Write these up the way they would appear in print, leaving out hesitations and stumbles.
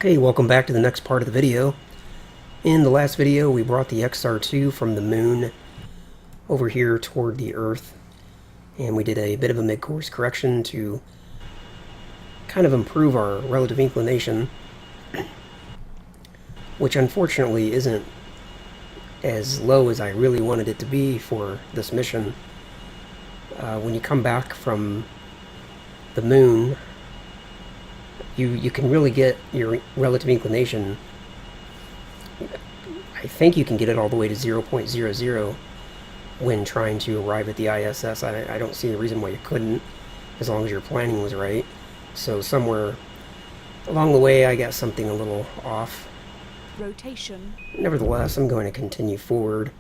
Hey, welcome back to the next part of the video. In the last video, we brought the XR2 from the moon over here toward the Earth, and we did a bit of a mid-course correction to kind of improve our relative inclination, which unfortunately isn't as low as I really wanted it to be for this mission. When you come back from the moon, you can really get your relative inclination. I think you can get it all the way to 0.00 when trying to arrive at the ISS. I don't see a reason why you couldn't, as long as your planning was right. So somewhere along the way I got something a little off. Rotation. Nevertheless, I'm going to continue forward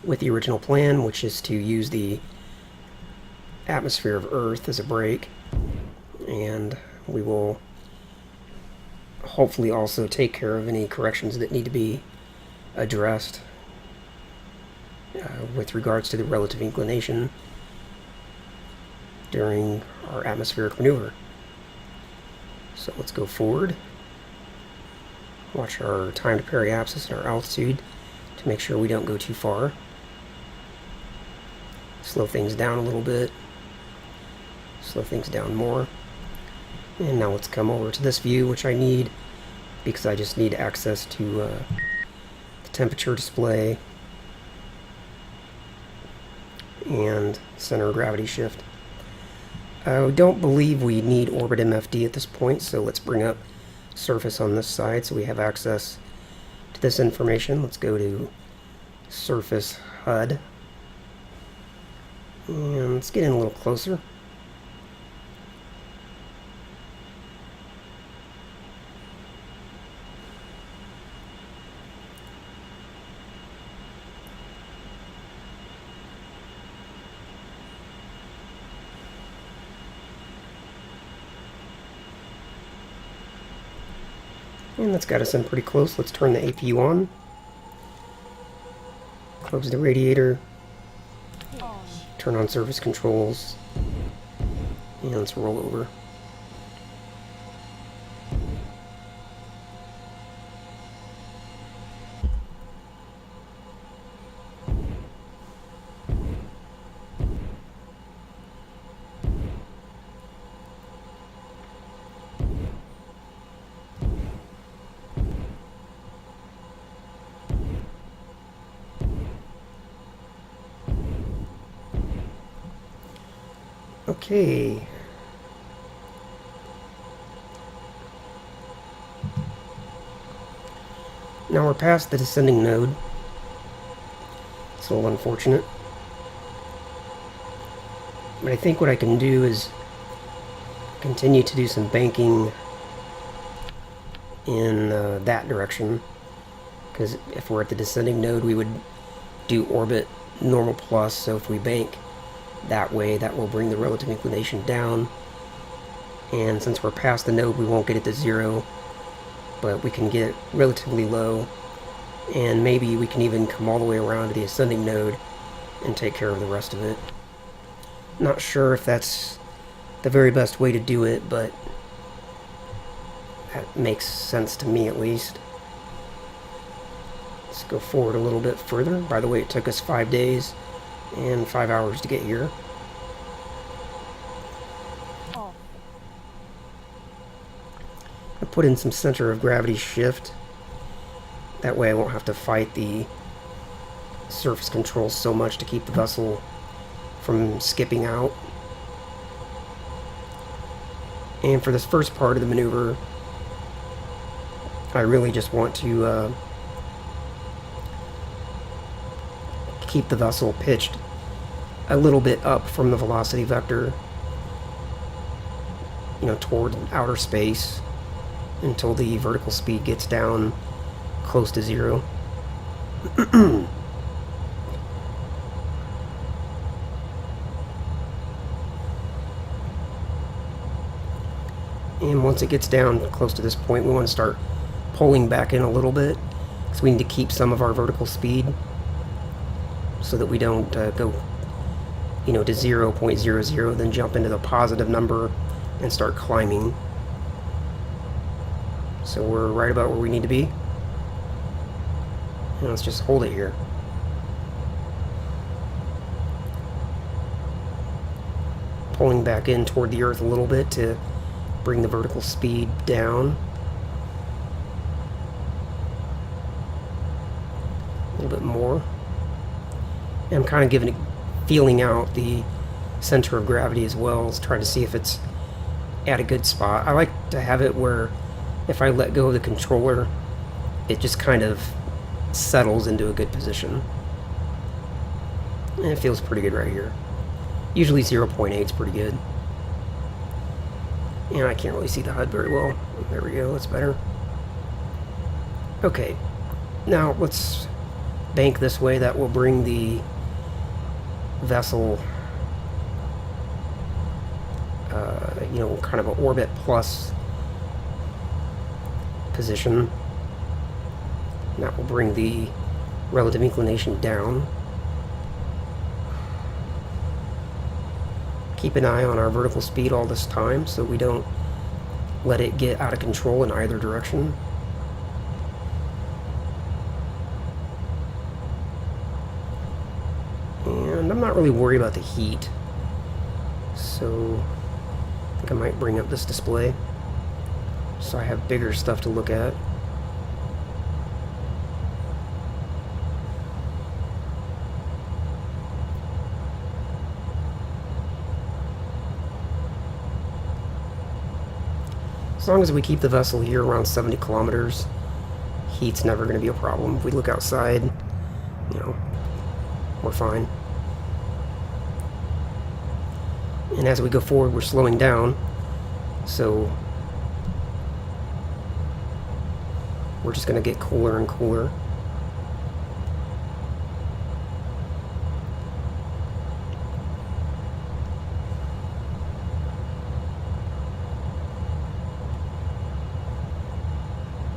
with the original plan, which is to use the atmosphere of Earth as a brake, and we will hopefully also take care of any corrections that need to be addressed with regards to the relative inclination during our atmospheric maneuver. So let's go forward, watch our time to periapsis and our altitude to make sure we don't go too far, slow things down a little bit, slow things down more. And now let's come over to this view, which I need because I just need access to the temperature display and center of gravity shift. I don't believe we need orbit MFD at this point, so let's bring up surface on this side so we have access to this information. Let's go to surface HUD, and let's get in a little closer. And that's got us in pretty close. Let's turn the APU on. Close the radiator. Turn on surface controls. And let's roll over. Okay. Now we're past the descending node. It's a little unfortunate. But I think what I can do is continue to do some banking in that direction. Because if we're at the descending node, we would do orbit normal plus, so if we bank that way, that will bring the relative inclination down, and since we're past the node, we won't get it to 0, but we can get it relatively low, and maybe we can even come all the way around to the ascending node and take care of the rest of it. Not sure if that's the very best way to do it, but that makes sense to me at least. Let's go forward a little bit further. By the way, it took us 5 days and 5 hours to get here. I put in some center of gravity shift. That way I won't have to fight the surface controls so much to keep the vessel from skipping out. And for this first part of the maneuver, I really just want to keep the vessel pitched a little bit up from the velocity vector, toward outer space until the vertical speed gets down close to 0. And once it gets down close to this point, we want to start pulling back in a little bit, because we need to keep some of our vertical speed so that we don't go to 0.00, then jump into the positive number and start climbing. So we're right about where we need to be. And let's just hold it here. Pulling back in toward the Earth a little bit to bring the vertical speed down. A little bit more. And I'm kind of feeling out the center of gravity as well, trying to see if it's at a good spot. I like to have it where if I let go of the controller, it just kind of settles into a good position. And it feels pretty good right here. Usually 0.8 is pretty good. And I can't really see the HUD very well. There we go, that's better. Okay, now let's bank this way. That will bring the vessel, kind of an orbit plus position. And that will bring the relative inclination down. Keep an eye on our vertical speed all this time so we don't let it get out of control in either direction. And I'm not really worried about the heat, so I think I might bring up this display so I have bigger stuff to look at. As long as we keep the vessel here around 70 kilometers, heat's never going to be a problem. If we look outside, we're fine. And as we go forward, we're slowing down, so we're just going to get cooler and cooler.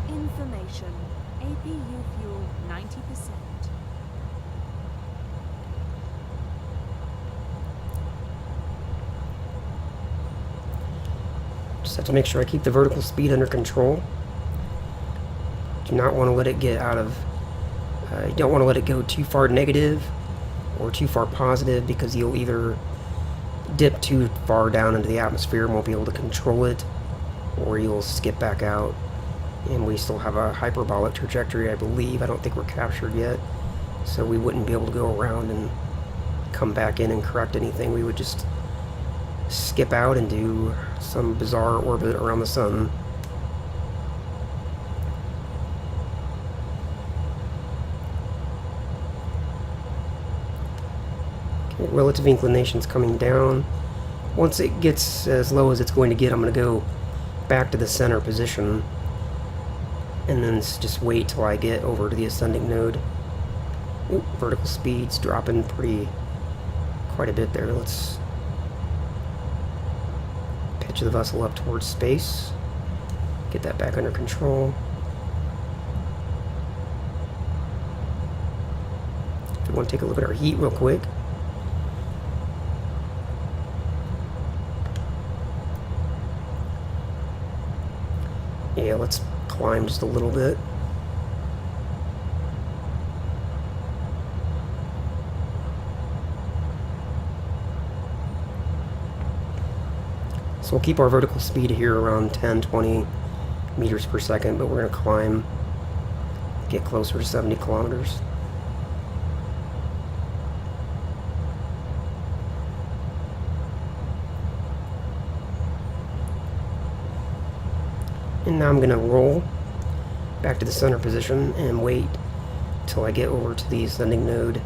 Information. APU fuel 90%. Just have to make sure I keep the vertical speed under control. Do not want to let it get out of, you don't want to let it go too far negative or too far positive, because you'll either dip too far down into the atmosphere and won't be able to control it, or you'll skip back out. And we still have a hyperbolic trajectory, I believe. I don't think we're captured yet, so we wouldn't be able to go around and come back in and correct anything. We would just skip out and do some bizarre orbit around the sun. Okay, relative inclination's coming down. Once it gets as low as it's going to get, I'm going to go back to the center position and then just wait till I get over to the ascending node. Ooh, vertical speed's dropping quite a bit there. Let's pitch the vessel up towards space. Get that back under control. If we want to take a look at our heat real quick. Yeah, let's climb just a little bit. So we'll keep our vertical speed here around 10-20 meters per second, but we're going to climb, get closer to 70 kilometers. And now I'm going to roll back to the center position and wait till I get over to the ascending node.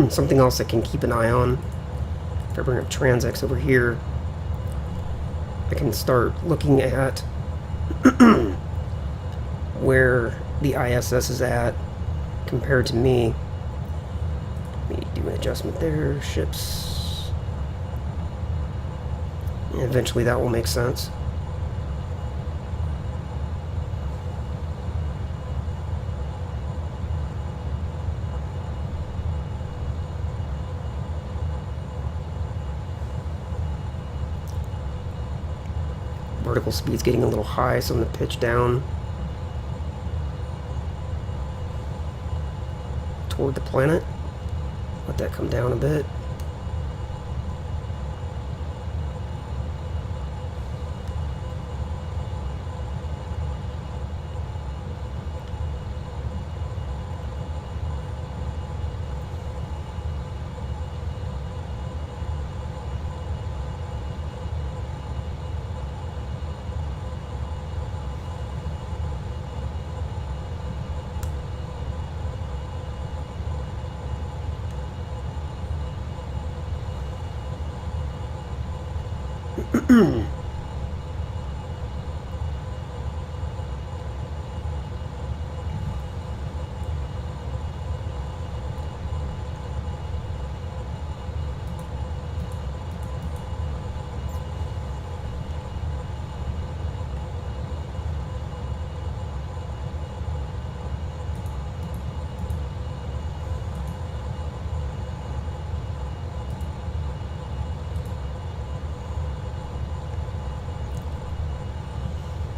Something else I can keep an eye on. If I bring up Transx over here, I can start looking at where the ISS is at compared to me. Let me do an adjustment there. Ships. And eventually that will make sense. Vertical speed's getting a little high, so I'm going to pitch down toward the planet. Let that come down a bit.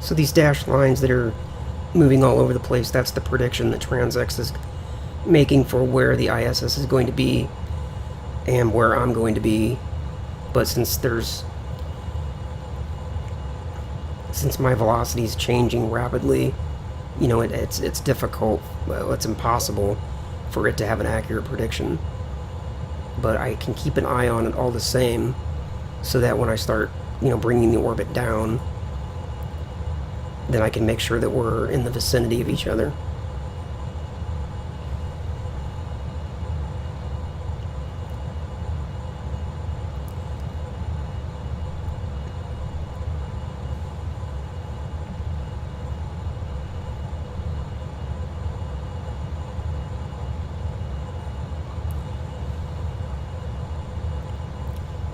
So these dashed lines that are moving all over the place, that's the prediction that Transx is making for where the ISS is going to be and where I'm going to be. But since my velocity is changing rapidly, you know, it's difficult, well, it's impossible for it to have an accurate prediction. But I can keep an eye on it all the same, so that when I start, you know, bringing the orbit down, then I can make sure that we're in the vicinity of each other.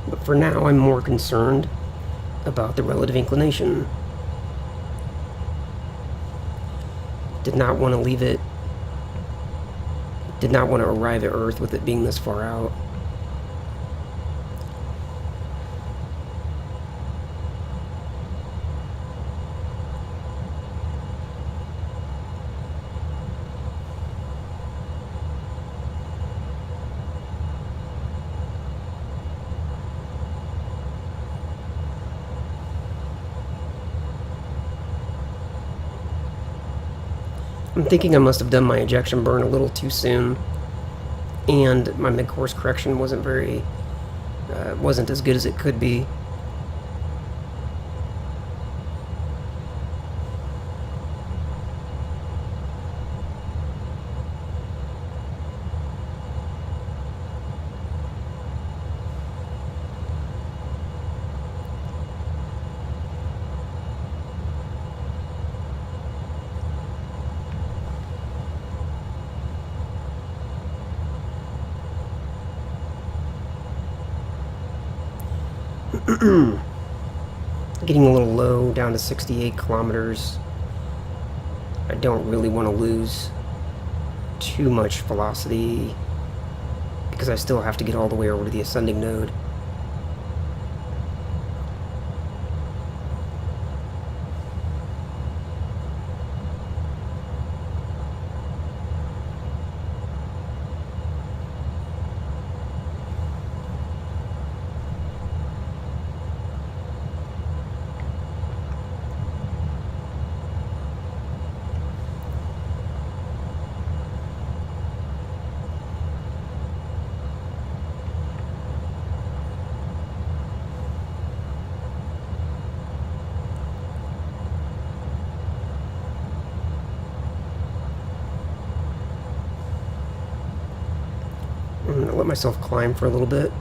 But for now, I'm more concerned about the relative inclination. Did not want to leave it, did not want to arrive at Earth with it being this far out. I'm thinking I must have done my ejection burn a little too soon, and my mid-course correction wasn't as good as it could be. Getting a little low, down to 68 kilometers. I don't really want to lose too much velocity because I still have to get all the way over to the ascending node. gonna let myself climb for a little bit.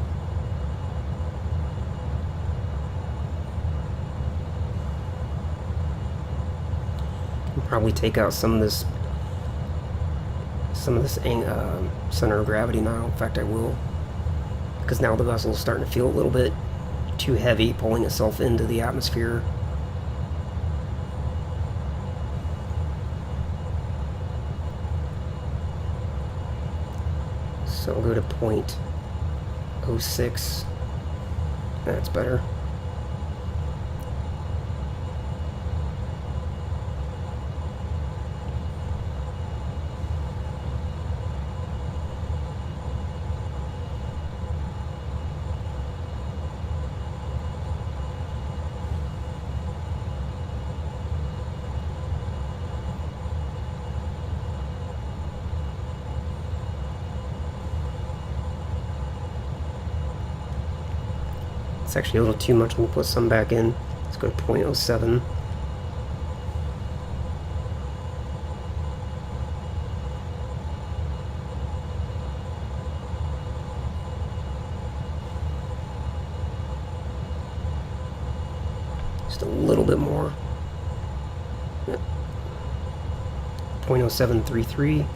Probably take out some of this center of gravity now. In fact, I will, because now the vessel is starting to feel a little bit too heavy, pulling itself into the atmosphere. So I'll go to 0.06. That's better. It's actually a little too much. We'll put some back in. Let's go to 0.07. Just a little bit more. 0.0733.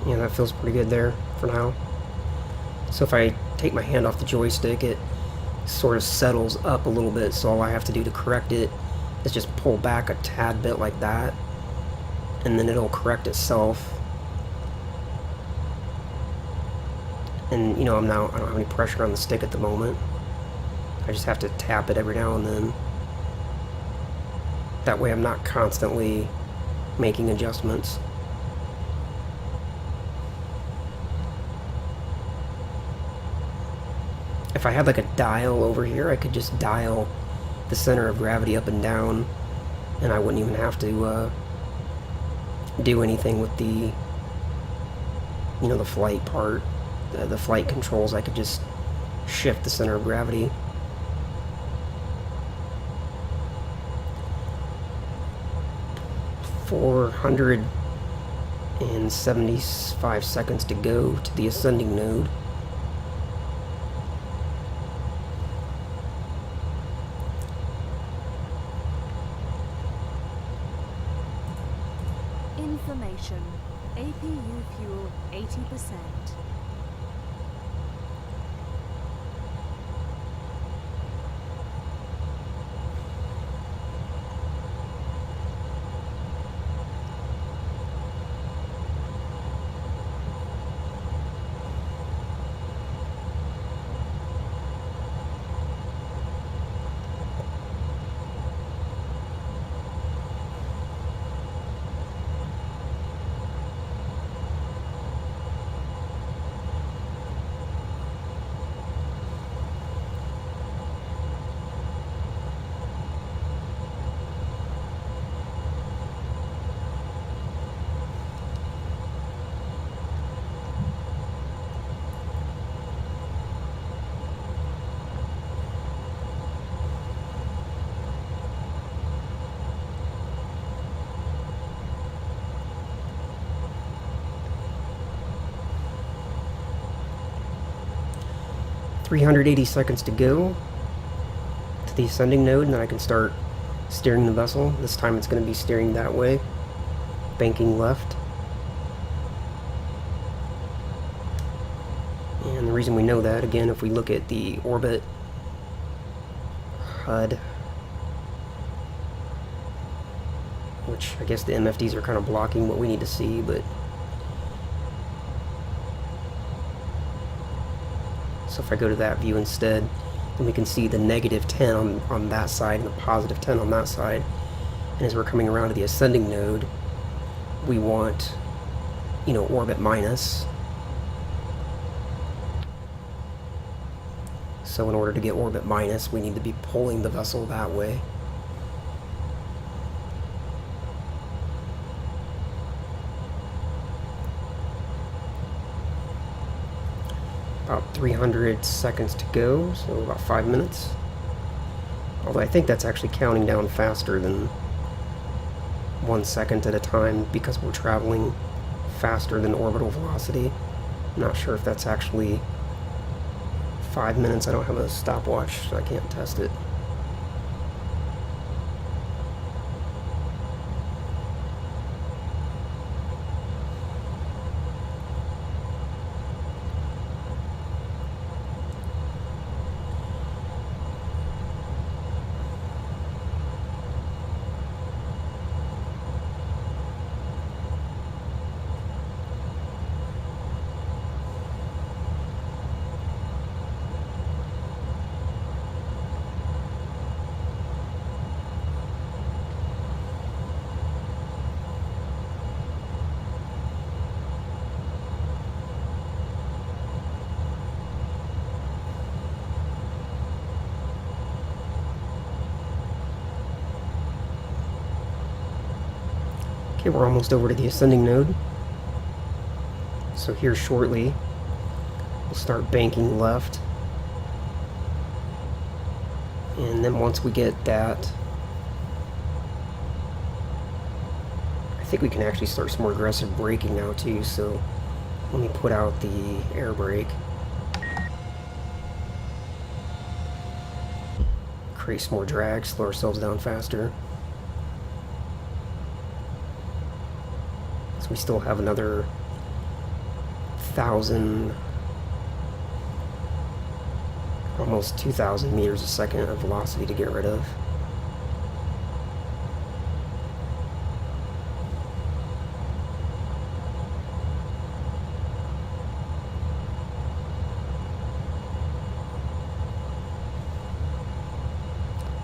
Yeah, that feels pretty good there for now. So if I take my hand off the joystick, it sort of settles up a little bit, so all I have to do to correct it is just pull back a tad bit like that, and then it'll correct itself. And you know, I don't have any pressure on the stick at the moment. I just have to tap it every now and then. That way I'm not constantly making adjustments. If I had like a dial over here, I could just dial the center of gravity up and down, and I wouldn't even have to do anything with the, you know, the flight part, the flight controls. I could just shift the center of gravity. $475 seconds to go to the ascending node. Information. APU fuel 80%. $380 seconds to go to the ascending node, and then I can start steering the vessel. This time it's going to be steering that way, banking left. And the reason we know that, again, if we look at the orbit HUD, which I guess the MFDs are kind of blocking what we need to see, but so if I go to that view instead, And we can see the negative 10 on that side and the positive 10 on that side. And as we're coming around to the ascending node, we want, orbit minus. So in order to get orbit minus, we need to be pulling the vessel that way. About 300 seconds to go, so about 5 minutes. Although I think that's actually counting down faster than 1 second at a time because we're traveling faster than orbital velocity. I'm not sure if that's actually 5 minutes. I don't have a stopwatch, so I can't test it. Okay, we're almost over to the ascending node. So here shortly, we'll start banking left. And then once we get that, I think we can actually start some more aggressive braking now too. So let me put out the air brake. Create some more drag, slow ourselves down faster. So we still have another 1,000, almost 2,000 meters a second of velocity to get rid of.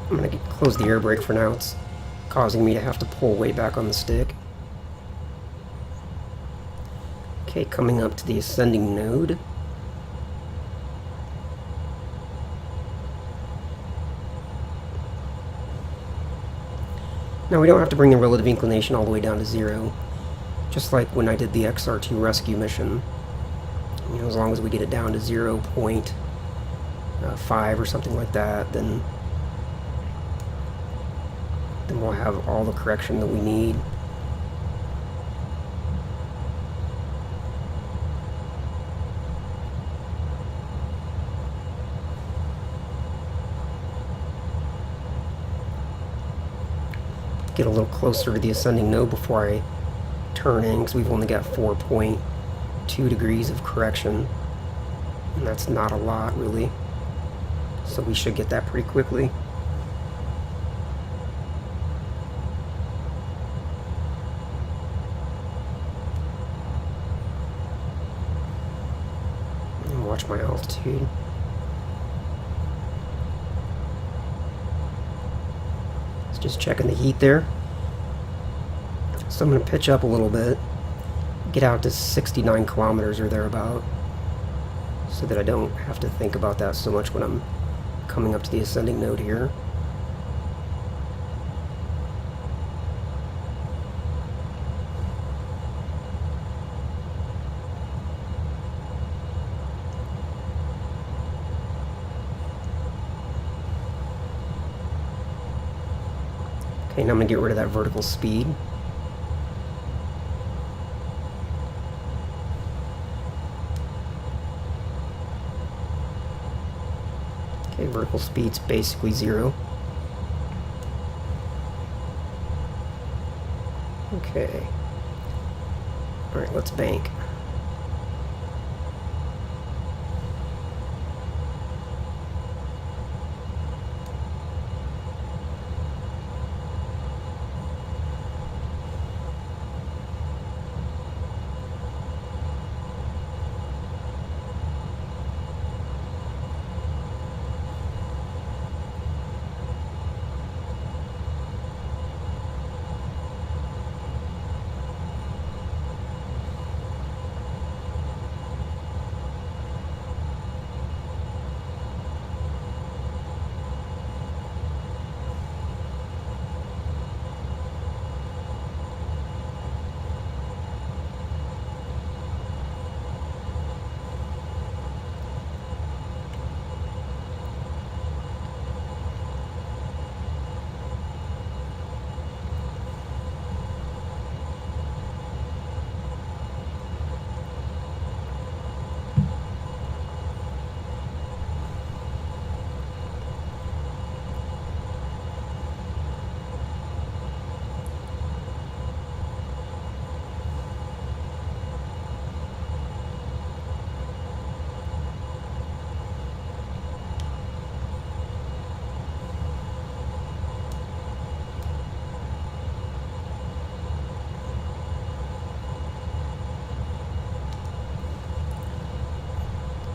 I'm going to close the air brake for now. It's causing me to have to pull way back on the stick. Okay, coming up to the ascending node. Now we don't have to bring the relative inclination all the way down to 0. Just like when I did the XR2 rescue mission. As long as we get it down to 0.5 or something like that, then we'll have all the correction that we need. Get a little closer to the ascending node before I turn in, because we've only got 4.2 degrees of correction, and that's not a lot really, so we should get that pretty quickly. And watch my altitude. Just checking the heat there. So I'm going to pitch up a little bit, get out to 69 kilometers or thereabout, so that I don't have to think about that so much when I'm coming up to the ascending node here. Okay, now I'm going to get rid of that vertical speed. Okay, vertical speed's basically 0. Okay. Alright, let's bank.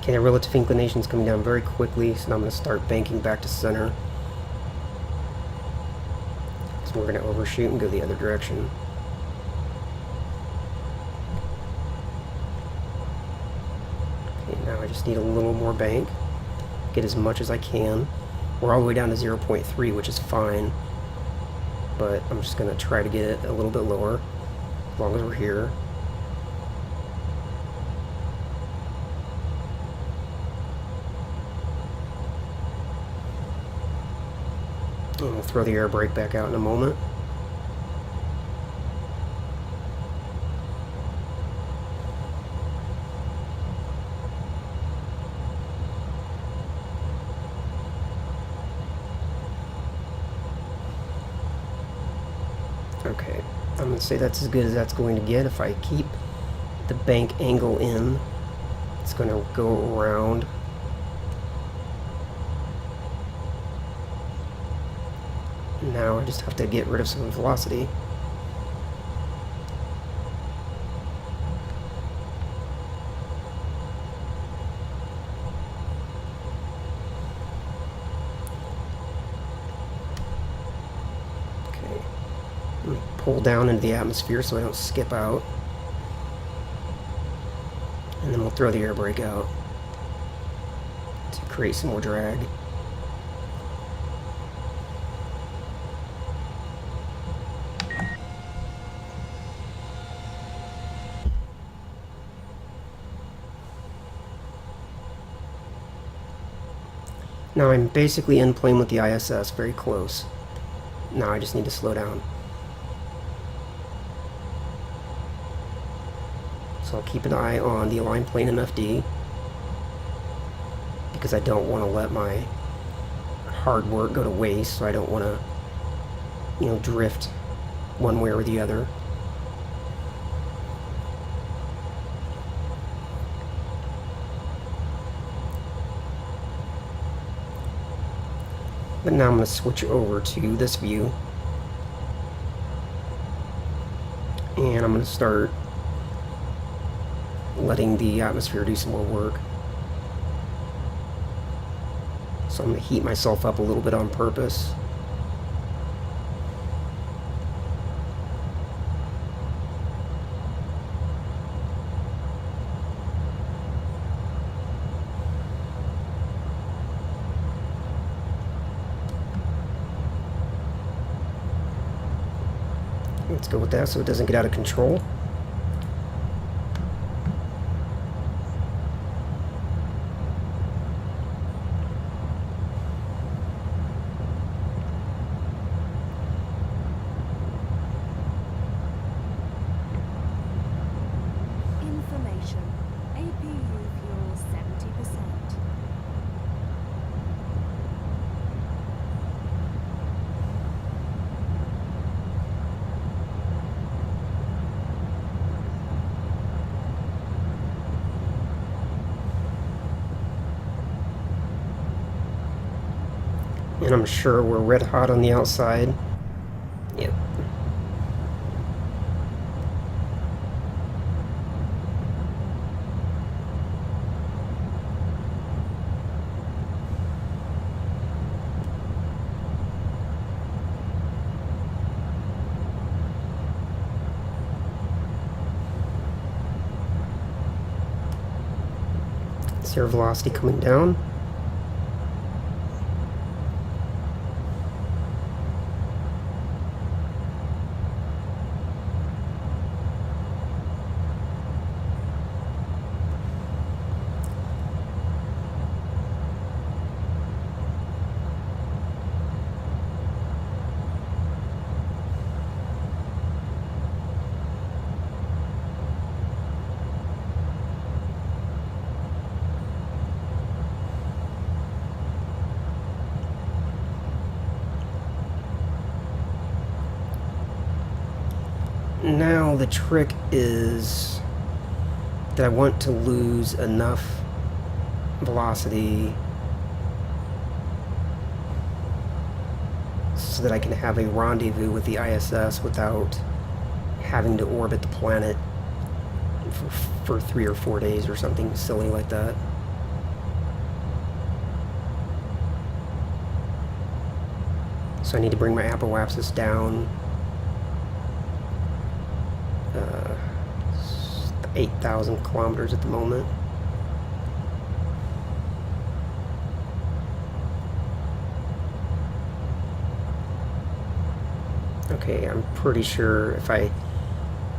Okay, the relative inclination is coming down very quickly, so now I'm going to start banking back to center. So we're going to overshoot and go the other direction. Okay, now I just need a little more bank. Get as much as I can. We're all the way down to 0.3, which is fine. But I'm just going to try to get it a little bit lower, as long as we're here. And we'll throw the air brake back out in a moment. Okay, I'm going to say that's as good as that's going to get. If I keep the bank angle in, it's going to go around. Now I just have to get rid of some velocity. Okay. Let me pull down into the atmosphere so I don't skip out. And then we'll throw the air brake out to create some more drag. Now I'm basically in plane with the ISS, very close. Now I just need to slow down. So I'll keep an eye on the align plane MFD, because I don't want to let my hard work go to waste, so I don't want to, drift one way or the other. But now I'm going to switch over to this view. And I'm going to start letting the atmosphere do some more work. So I'm going to heat myself up a little bit on purpose. Let's go with that so it doesn't get out of control. Information. APU fuel 70%. And I'm sure we're red hot on the outside. Yep. See our velocity coming down. Now the trick is that I want to lose enough velocity so that I can have a rendezvous with the ISS without having to orbit the planet for 3 or 4 days or something silly like that. So I need to bring my apoapsis down 8,000 kilometers at the moment. Okay, I'm pretty sure if I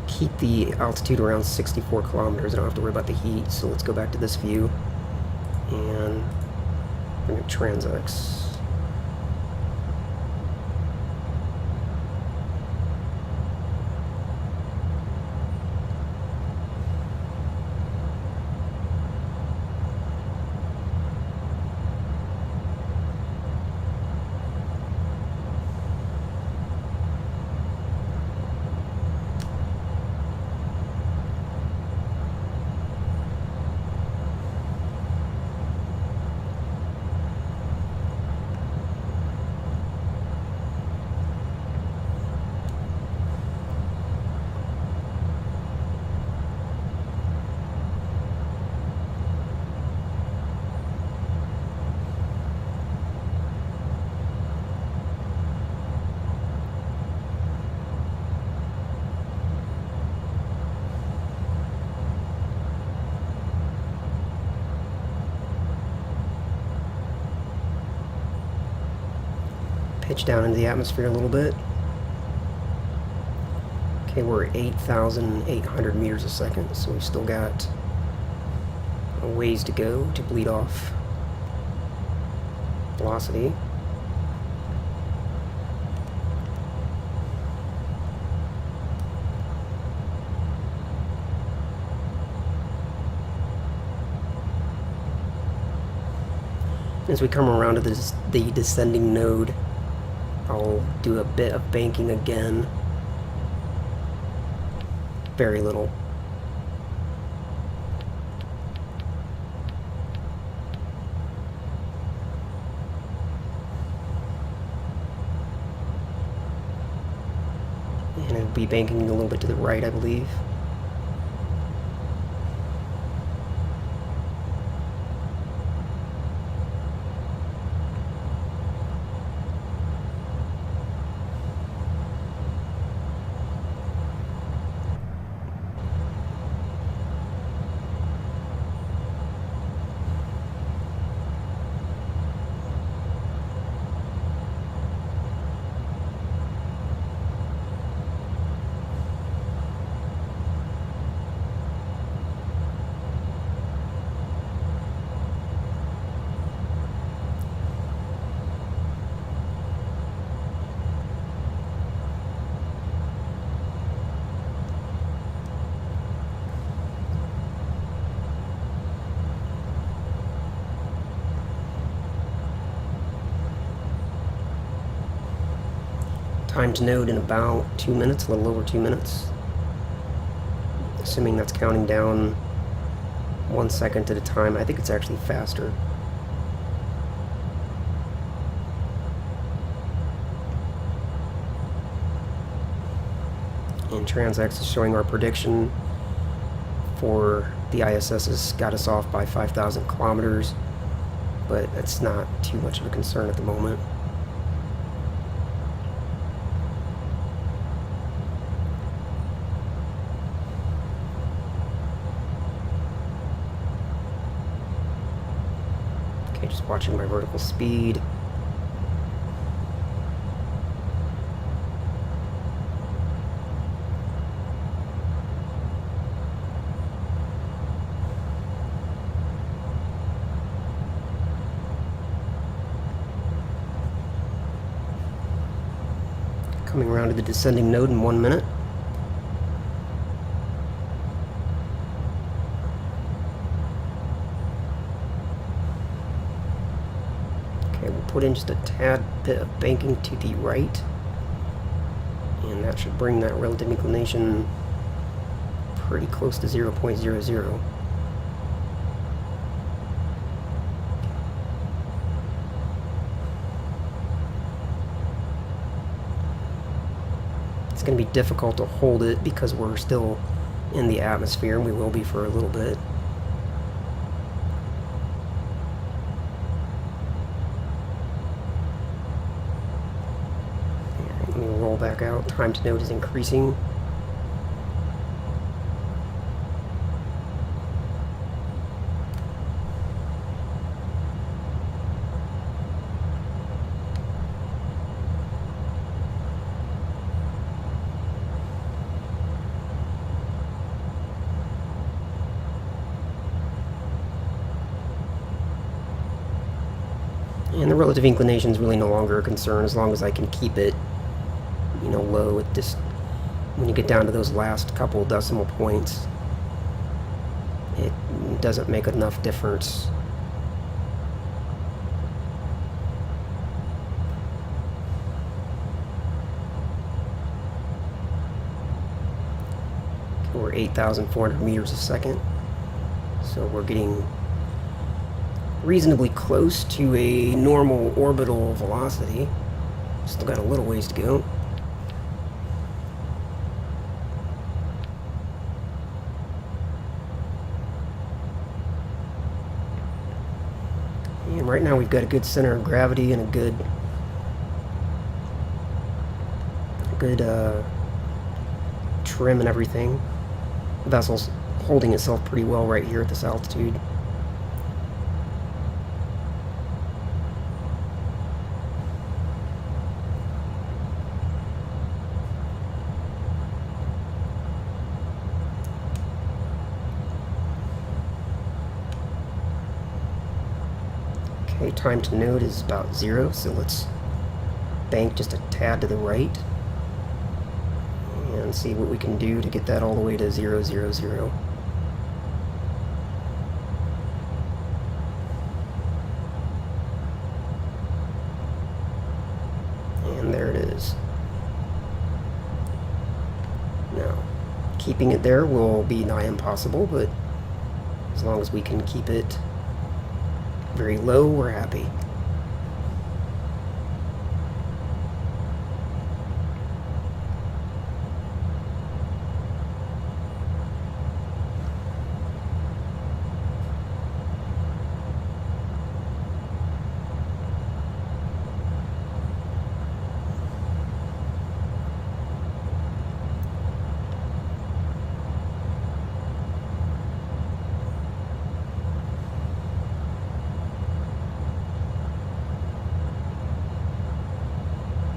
keep the altitude around 64 kilometers, I don't have to worry about the heat. So let's go back to this view and bring up Transx. Pitch down into the atmosphere a little bit. Okay, we're at 8,800 meters a second, so we've still got a ways to go to bleed off velocity. As we come around to the descending node, I'll do a bit of banking again. Very little. And it'll be banking a little bit to the right, I believe. Time to node in about 2 minutes, a little over 2 minutes. Assuming that's counting down 1 second at a time. I think it's actually faster. And Transx is showing our prediction for the ISS has got us off by 5,000 kilometers, but it's not too much of a concern at the moment. Okay, just watching my vertical speed. Coming around to the descending node in 1 minute. Okay, we'll put in just a tad bit of banking to the right, and that should bring that relative inclination pretty close to 0.00. It's going to be difficult to hold it because we're still in the atmosphere, and we will be for a little bit. back out. Time to node is increasing. And the relative inclination is really no longer a concern as long as I can keep it, you know, low at this. When you get down to those last couple decimal points, it doesn't make enough difference. We're 8,400 meters a second, so we're getting reasonably close to a normal orbital velocity. Still got a little ways to go. And right now we've got a good center of gravity and a good trim and everything. The vessel's holding itself pretty well right here at this altitude. Okay, time to node is about 0, so let's bank just a tad to the right and see what we can do to get that all the way to 0, 0, 0. And there it is. Now, keeping it there will be nigh impossible, but as long as we can keep it very low, we're happy.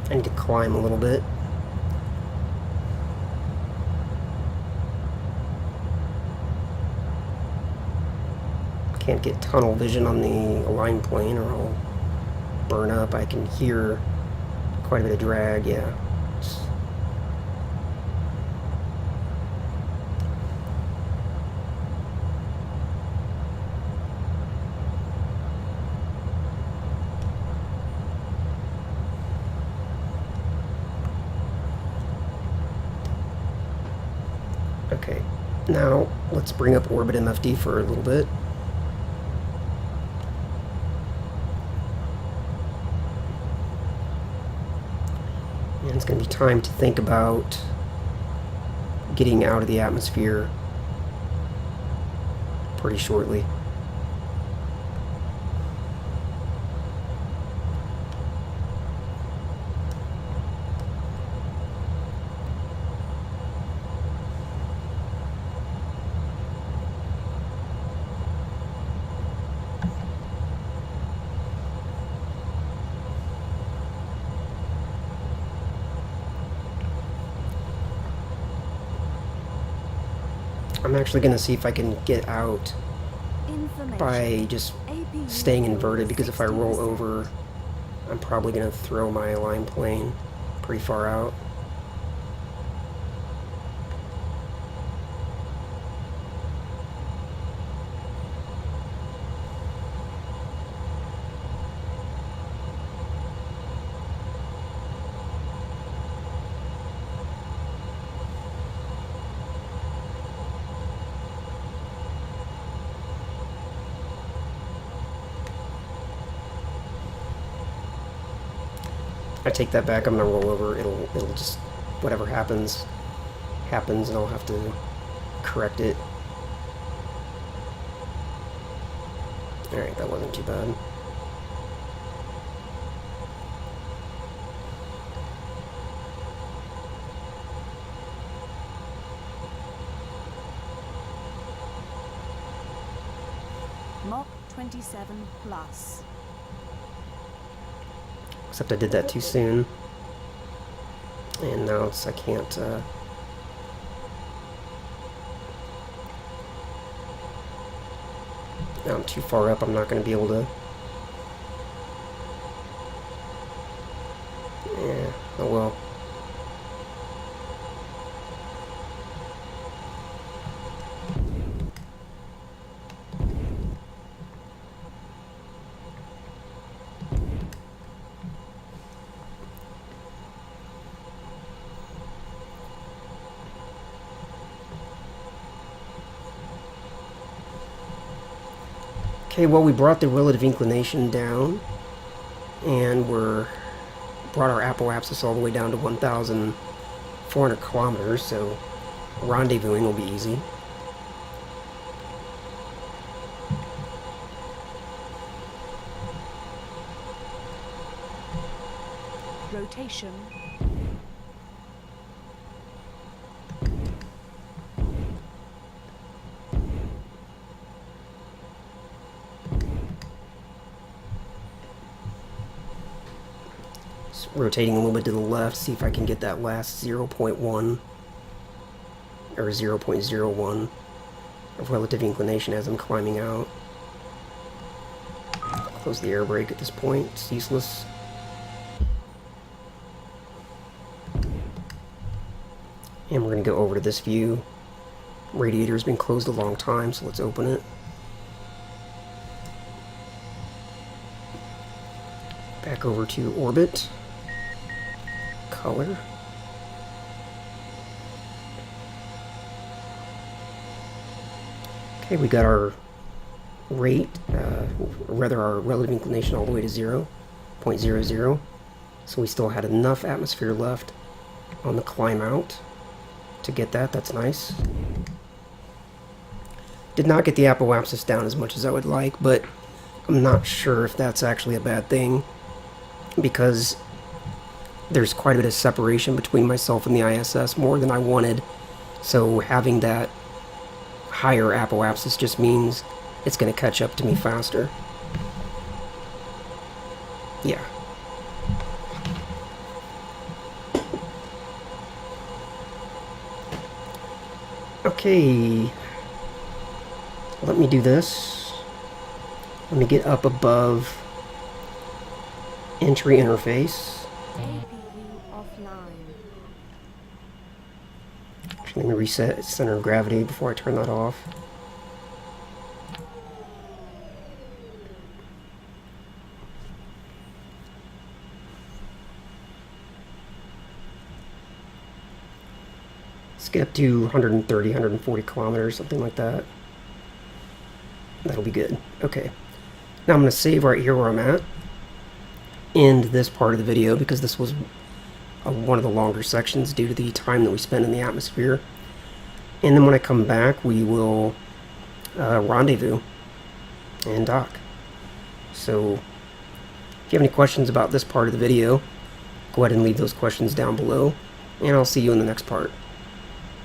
I need to climb a little bit. Can't get tunnel vision on the aligned plane or I'll burn up. I can hear quite a bit of drag, yeah. Okay, now let's bring up orbit MFD for a little bit. And it's going to be time to think about getting out of the atmosphere pretty shortly. I'm actually going to see if I can get out by just staying inverted, because if I roll over, I'm probably going to throw my aligned plane pretty far out. I take that back, I'm gonna roll over. It'll just, whatever happens, and I'll have to correct it. Alright, that wasn't too bad. 27 plus. Except I did that too soon. And now I can't, now I'm too far up, I'm not going to be able to. Yeah, oh well. Okay, well, we brought the relative inclination down, and brought our apoapsis all the way down to 1,400 kilometers, so rendezvousing will be easy. Rotation. Rotating a little bit to the left, see if I can get that last 0.1 or 0.01 of relative inclination as I'm climbing out. Close the air brake at this point, it's useless. And we're going to go over to this view. Radiator's been closed a long time, so let's open it. Back over to orbit. Color. Okay, we got our rate, rather our relative inclination all the way to 0.00. So we still had enough atmosphere left on the climb out to get that. That's nice. Did not get the apoapsis down as much as I would like, but I'm not sure if that's actually a bad thing, because there's quite a bit of separation between myself and the ISS, more than I wanted. So having that higher apoapsis just means it's going to catch up to me faster. Yeah. Okay. Let me do this. Let me get up above entry interface. APU offline. Actually, let me reset center of gravity before I turn that off. Let's get up to 130, 140 kilometers, something like that. That'll be good. Okay. Now I'm going to save right here where I'm at. End this part of the video because this was one of the longer sections due to the time that we spent in the atmosphere. And then when I come back, we will rendezvous and dock. So if you have any questions about this part of the video, go ahead and leave those questions down below, and I'll see you in the next part.